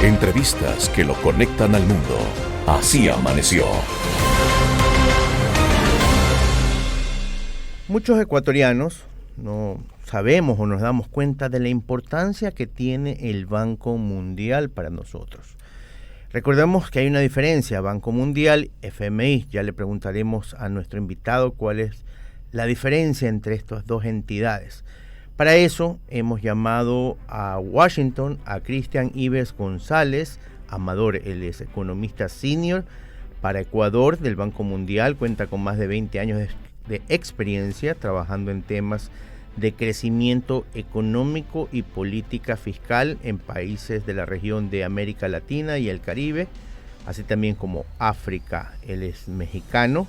Entrevistas que lo conectan al mundo. Así amaneció. Muchos ecuatorianos no sabemos o nos damos cuenta de la importancia que tiene el Banco Mundial para nosotros. Recordemos que hay una diferencia, Banco Mundial, FMI. Ya le preguntaremos a nuestro invitado cuál es la diferencia entre estas dos entidades. Para eso hemos llamado a Washington a Cristian Ives González Amador. Él es economista senior para Ecuador del Banco Mundial, cuenta con más de 20 años de experiencia trabajando en temas de crecimiento económico y política fiscal en países de la región de América Latina y el Caribe, así también como África. Él es mexicano.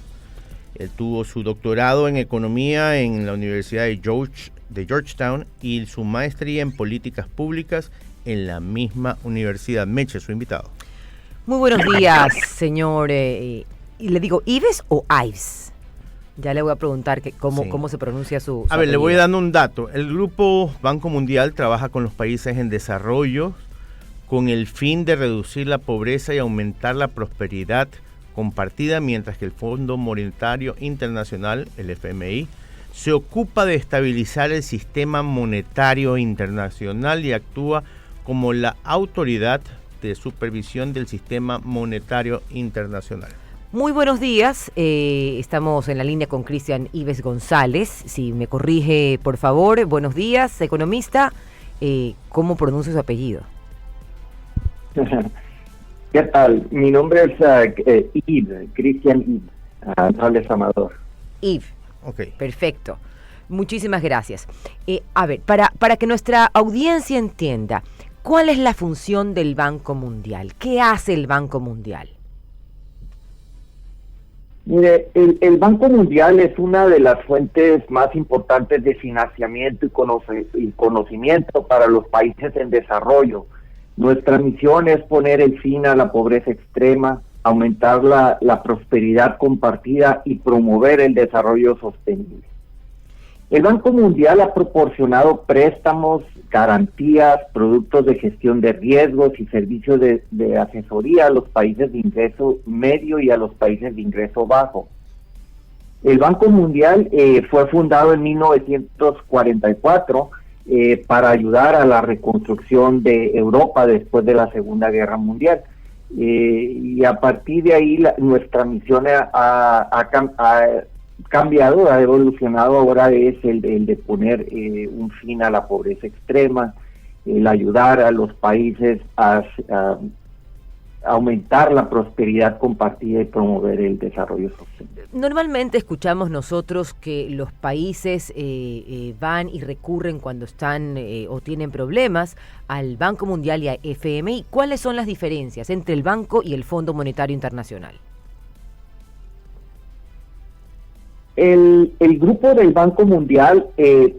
Él tuvo su doctorado en economía en la Universidad de Georgetown y su maestría en políticas públicas en la misma universidad. Meche, su invitado. Muy buenos días, señor. Y le digo, ¿Ives o Ives? Ya le voy a preguntar cómo se pronuncia su A ver, apellido. le voy dando un dato. El Grupo Banco Mundial trabaja con los países en desarrollo con el fin de reducir la pobreza y aumentar la prosperidad compartida, mientras que el Fondo Monetario Internacional, el FMI, se ocupa de estabilizar el sistema monetario internacional y actúa como la autoridad de supervisión del sistema monetario internacional. Muy buenos días, estamos en la línea con Cristian Ives González, si me corrige por favor. Buenos días, economista. ¿Cómo pronuncia su apellido? ¿Qué tal? Mi nombre es Yves, Cristian Yves, González Amador. Yves, Okay. Perfecto. Muchísimas gracias. A ver, para que nuestra audiencia entienda, ¿cuál es la función del Banco Mundial? ¿Qué hace el Banco Mundial? Mire, el Banco Mundial es una de las fuentes más importantes de financiamiento y conocimiento para los países en desarrollo. Nuestra misión es poner el fin a la pobreza extrema, aumentar la prosperidad compartida y promover el desarrollo sostenible. El Banco Mundial ha proporcionado préstamos, garantías, productos de gestión de riesgos y servicios de asesoría a los países de ingreso medio y a los países de ingreso bajo. El Banco Mundial fue fundado en 1944 para ayudar a la reconstrucción de Europa después de la Segunda Guerra Mundial. Y a partir de ahí nuestra misión ha cambiado, ha evolucionado. Ahora es el de poner un fin a la pobreza extrema, el ayudar a los países a aumentar la prosperidad compartida y promover el desarrollo sostenible. Normalmente escuchamos nosotros que los países van y recurren cuando están o tienen problemas al Banco Mundial y a FMI. ¿Cuáles son las diferencias entre el Banco y el Fondo Monetario Internacional? El grupo del Banco Mundial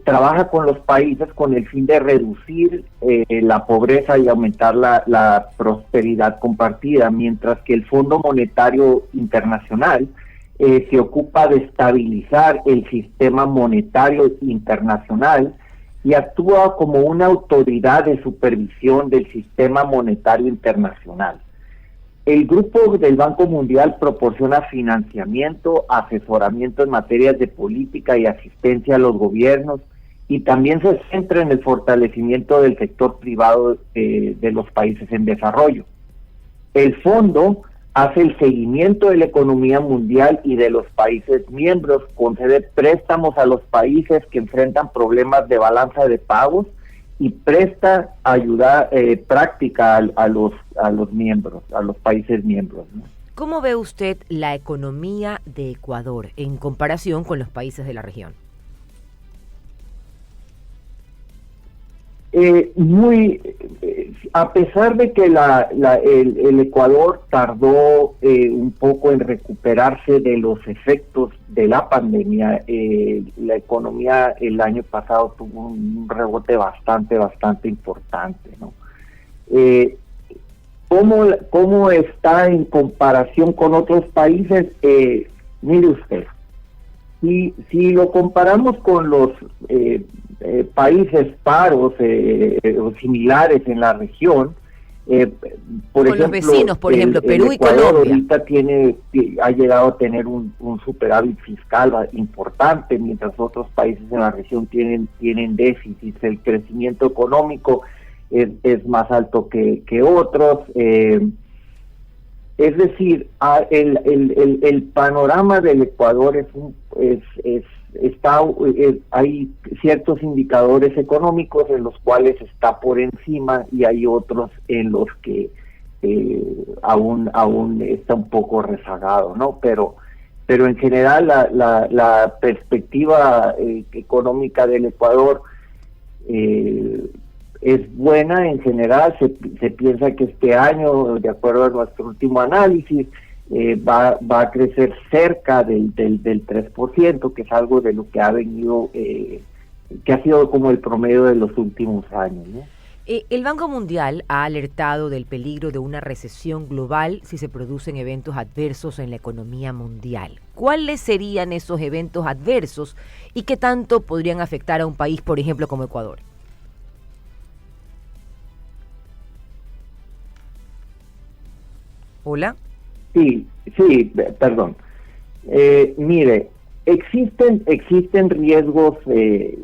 trabaja con los países con el fin de reducir la pobreza y aumentar la prosperidad compartida, mientras que el Fondo Monetario Internacional se ocupa de estabilizar el sistema monetario internacional y actúa como una autoridad de supervisión del sistema monetario internacional. El grupo del Banco Mundial proporciona financiamiento, asesoramiento en materias de política y asistencia a los gobiernos, y también se centra en el fortalecimiento del sector privado de los países en desarrollo. El fondo hace el seguimiento de la economía mundial y de los países miembros, concede préstamos a los países que enfrentan problemas de balanza de pagos y presta ayuda práctica a los miembros, a los países miembros, ¿no? ¿Cómo ve usted la economía de Ecuador en comparación con los países de la región? A pesar de que el Ecuador tardó un poco en recuperarse de los efectos de la pandemia, la economía el año pasado tuvo un rebote bastante importante, ¿no? ¿Cómo está en comparación con otros países? Mire usted, si lo comparamos con los países paros o similares en la región, Por con ejemplo, los vecinos, por ejemplo, Perú y Ecuador Colombia. ahorita ha llegado a tener un superávit fiscal importante, mientras otros países en la región tienen déficits. El crecimiento económico es más alto que otros. Es decir, el panorama del Ecuador hay ciertos indicadores económicos en los cuales está por encima y hay otros en los que aún está un poco rezagado, ¿no? Pero en general la perspectiva económica del Ecuador es buena. En general se piensa que este año, de acuerdo a nuestro último análisis, va a crecer cerca del 3%, que es algo de lo que ha venido, que ha sido como el promedio de los últimos años, ¿no? El Banco Mundial ha alertado del peligro de una recesión global si se producen eventos adversos en la economía mundial. ¿Cuáles serían esos eventos adversos y qué tanto podrían afectar a un país, por ejemplo, como Ecuador? Hola. Sí, perdón. Mire, existen riesgos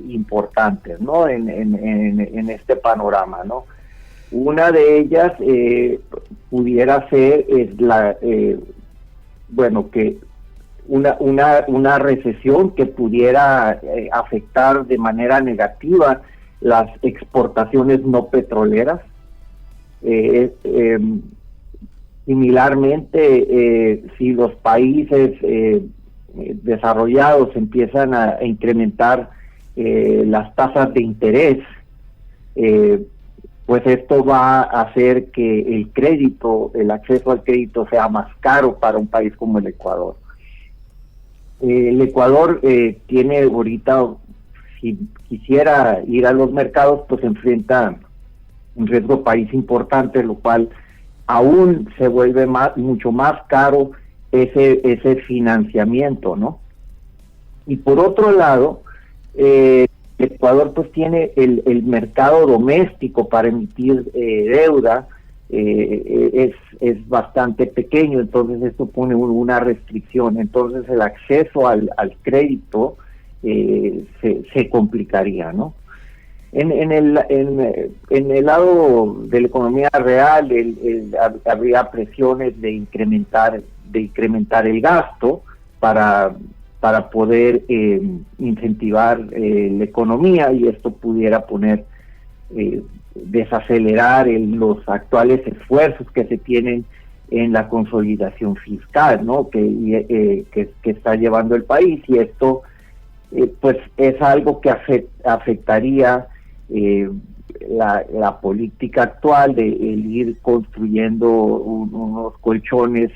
importantes, ¿no? En este panorama, ¿no? Una de ellas pudiera ser que una recesión que pudiera afectar de manera negativa las exportaciones no petroleras. Similarmente, si los países desarrollados empiezan a incrementar las tasas de interés, pues esto va a hacer que el acceso al crédito sea más caro para un país como el Ecuador. El Ecuador tiene ahorita, si quisiera ir a los mercados, pues enfrenta un riesgo país importante, lo cual aún se vuelve mucho más caro ese financiamiento, ¿no? Y por otro lado, Ecuador pues tiene el mercado doméstico para emitir deuda, es bastante pequeño, entonces esto pone una restricción. Entonces el acceso al crédito se complicaría, ¿no? En el lado de la economía real, habría presiones de incrementar el gasto para poder incentivar la economía, y esto pudiera desacelerar los actuales esfuerzos que se tienen en la consolidación fiscal, ¿no? que está llevando el país, y esto pues es algo que afectaría la política actual de ir construyendo unos colchones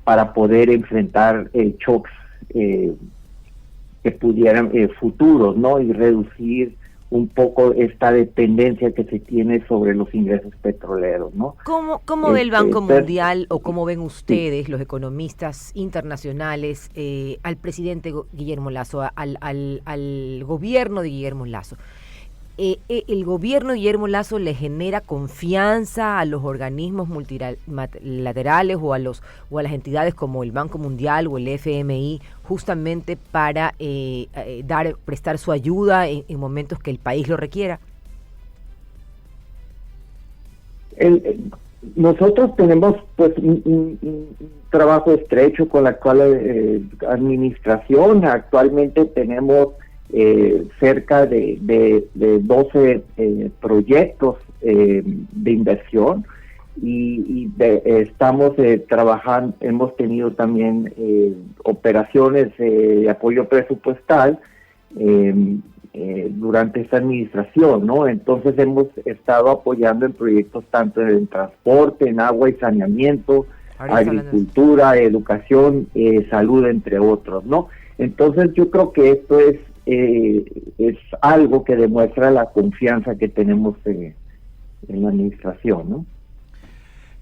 para poder enfrentar shocks que pudieran futuros, ¿no? Y reducir un poco esta dependencia que se tiene sobre los ingresos petroleros, ¿no? ¿Cómo ve el Banco Mundial o cómo ven ustedes, los economistas internacionales, al presidente Guillermo Lasso, al gobierno de Guillermo Lasso? ¿El gobierno de Guillermo Lasso le genera confianza a los organismos multilaterales o a las entidades como el Banco Mundial o el FMI justamente para prestar su ayuda en momentos que el país lo requiera? Nosotros tenemos pues un trabajo estrecho con la actual administración. Actualmente tenemos cerca de 12 proyectos de inversión, y estamos trabajando. Hemos tenido también operaciones de apoyo presupuestal durante esta administración, ¿no? Entonces hemos estado apoyando en proyectos tanto en transporte, en agua y saneamiento, agricultura, educación, salud, entre otros, ¿no? Entonces yo creo que esto es algo que demuestra la confianza que tenemos en la administración, ¿no?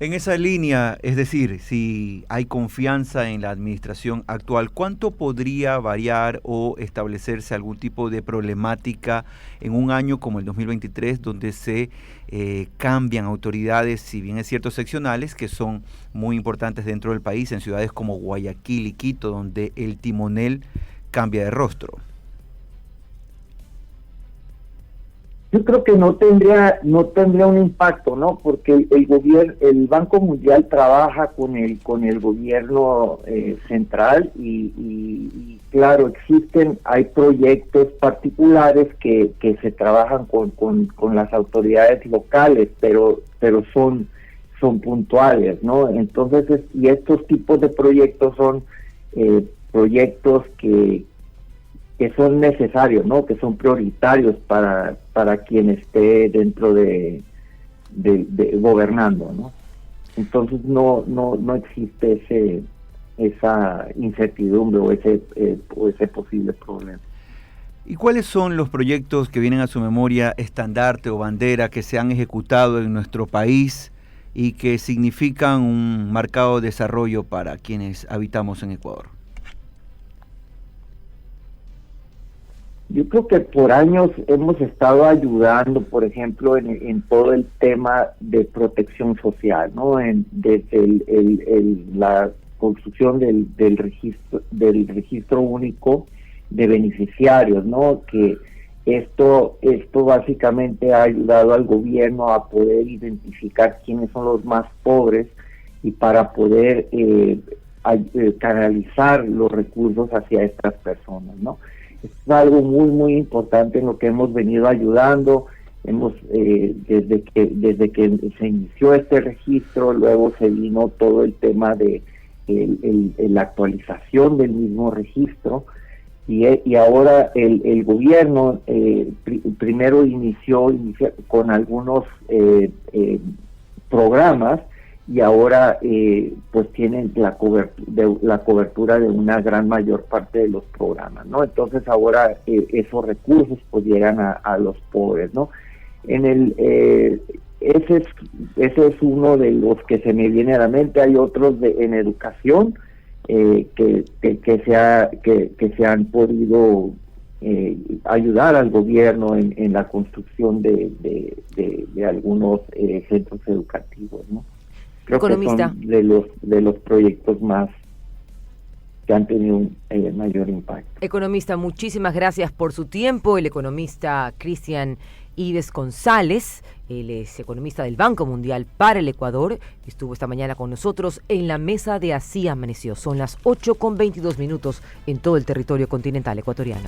En esa línea, es decir, si hay confianza en la administración actual, ¿cuánto podría variar o establecerse algún tipo de problemática en un año como el 2023, donde se cambian autoridades, si bien es cierto seccionales, que son muy importantes dentro del país, en ciudades como Guayaquil y Quito, donde el timonel cambia de rostro? Yo creo que no tendría un impacto, ¿no? Porque el Banco Mundial trabaja con el gobierno central y claro, hay proyectos particulares que se trabajan con las autoridades locales, pero son puntuales, ¿no? Entonces, y estos tipos de proyectos son proyectos que son necesarios, ¿no? Que son prioritarios para quien esté dentro de gobernando, ¿no? Entonces no existe esa incertidumbre o ese posible problema. ¿Y cuáles son los proyectos que vienen a su memoria, estandarte o bandera, que se han ejecutado en nuestro país y que significan un marcado desarrollo para quienes habitamos en Ecuador? Yo creo que por años hemos estado ayudando, por ejemplo, en todo el tema de protección social, ¿no? Desde la construcción del registro único de beneficiarios, ¿no? Que esto básicamente ha ayudado al gobierno a poder identificar quiénes son los más pobres y para poder canalizar los recursos hacia estas personas, ¿no? Es algo muy muy importante en lo que hemos venido ayudando. Desde que se inició este registro, luego se vino todo el tema de la actualización del mismo registro y ahora el gobierno primero inició con algunos programas y ahora pues tienen la cobertura de una gran mayor parte de los programas, ¿no? Entonces ahora esos recursos pues llegan a los pobres, ¿no? Ese es uno de los que se me viene a la mente. Hay otros en educación que se han podido ayudar al gobierno en la construcción de algunos centros educativos, ¿no? Creo Economista. que son de los proyectos más que han tenido un mayor impacto. Economista, muchísimas gracias por su tiempo. El economista Cristian Ives González, él es economista del Banco Mundial para el Ecuador, estuvo esta mañana con nosotros en la mesa de Así Amaneció. Son las 8:22 en todo el territorio continental ecuatoriano.